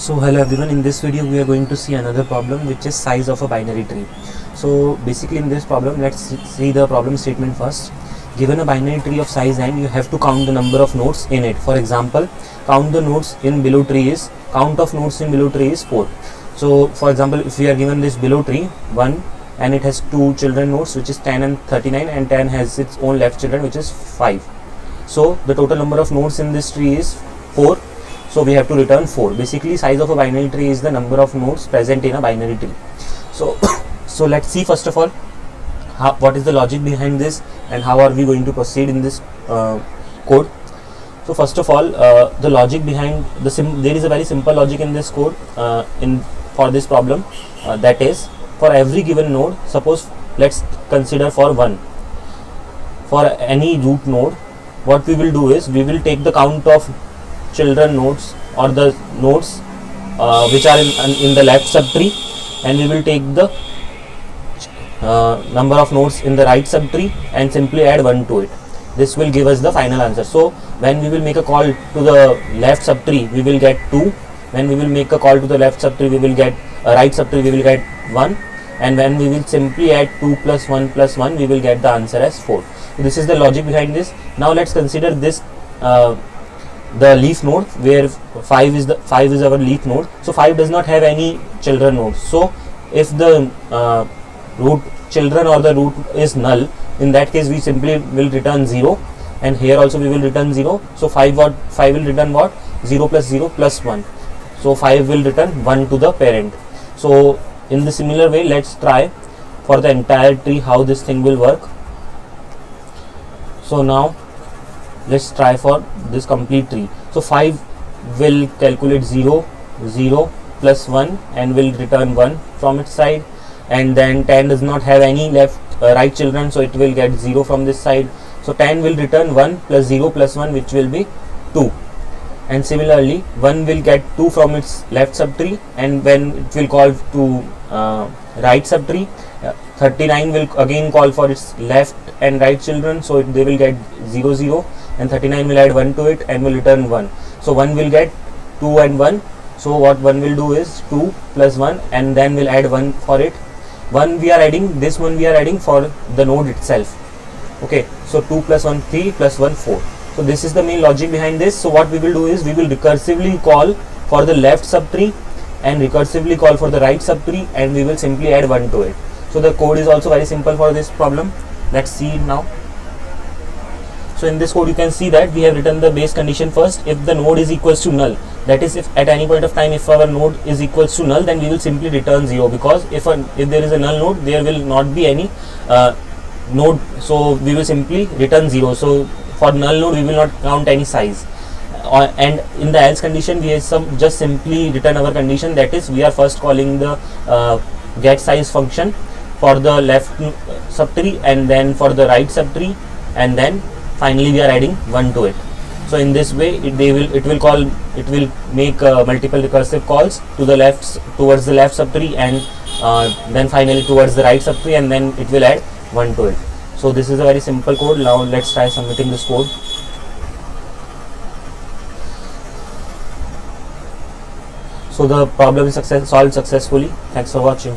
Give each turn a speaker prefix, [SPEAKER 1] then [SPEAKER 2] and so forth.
[SPEAKER 1] So hello everyone, in this video we are going to see another problem which is size of a binary tree. So basically in this problem, let's see the problem statement first. Given a binary tree of size n, you have to count the number of nodes in it. For example, count the nodes in below tree is, count of nodes in below tree is 4. So for example, if we are given this below tree 1 and it has two children nodes which is 10 and 39, and 10 has its own left children which is 5. So the total number of nodes in this tree is 4. So we have to return 4. Basically, size of a binary tree is the number of nodes present in a binary tree. So so let's see first of all what is the logic behind this and how are we going to proceed in this code. So first of all, the logic behind there is a very simple logic in this code for this problem, that is, for every given node, suppose let's consider for 1, for any root node, what we will do is we will take the count of children nodes or the nodes which are in the left subtree, and we will take the number of nodes in the right subtree and simply add 1 to it. This will give us the final answer. So when we will make a call to the left subtree, we will get 2. When we will make a call to the left subtree, we will get right subtree, we will get 1. And when we will simply add 2 plus 1 plus 1, we will get the answer as 4. So this is the logic behind this. Now let's consider this the leaf node, where 5 is our leaf node. So 5 does not have any children nodes. So if the root children or the root is null, in that case we simply will return 0, and here also we will return 0. So 5 will return what? 0 plus 0 plus 1. So 5 will return 1 to the parent. So in the similar way, let's try for the entire tree how this thing will work. So now let's try for this complete tree. So 5 will calculate 0, 0 plus 1 and will return 1 from its side, and then 10 does not have any right children, so it will get 0 from this side. So 10 will return 1 plus 0 plus 1, which will be 2. And similarly 1 will get 2 from its left subtree, and when it will call to right subtree, 39 will again call for its left and right children, so they will get 0, 0, and 39 will add 1 to it and will return 1. So 1 will get 2 and 1. So what 1 will do is 2 plus 1, and then will add 1 for it. This one we are adding for the node itself. Okay, so 2 plus 1 3 plus 1 4. So this is the main logic behind this. So what we will do is we will recursively call for the left subtree and recursively call for the right subtree, and we will simply add 1 to it. So the code is also very simple for this problem. Let's see it now. So in this code you can see that we have written the base condition first. If the node is equals to null, that is, if at any point of time if our node is equals to null, then we will simply return 0, because if there is a null node, there will not be any node, so we will simply return 0. So for null node we will not count any size. And in the else condition, we have just simply return our condition, that is, we are first calling the get size function for the left subtree and then for the right subtree, and then finally we are adding 1 to it. So in this way it will make multiple recursive calls to the towards the left subtree, and then finally towards the right subtree, and then it will add 1 to it. So this is a very simple code. Now let's try submitting this code. So the problem is solved successfully. Thanks for watching.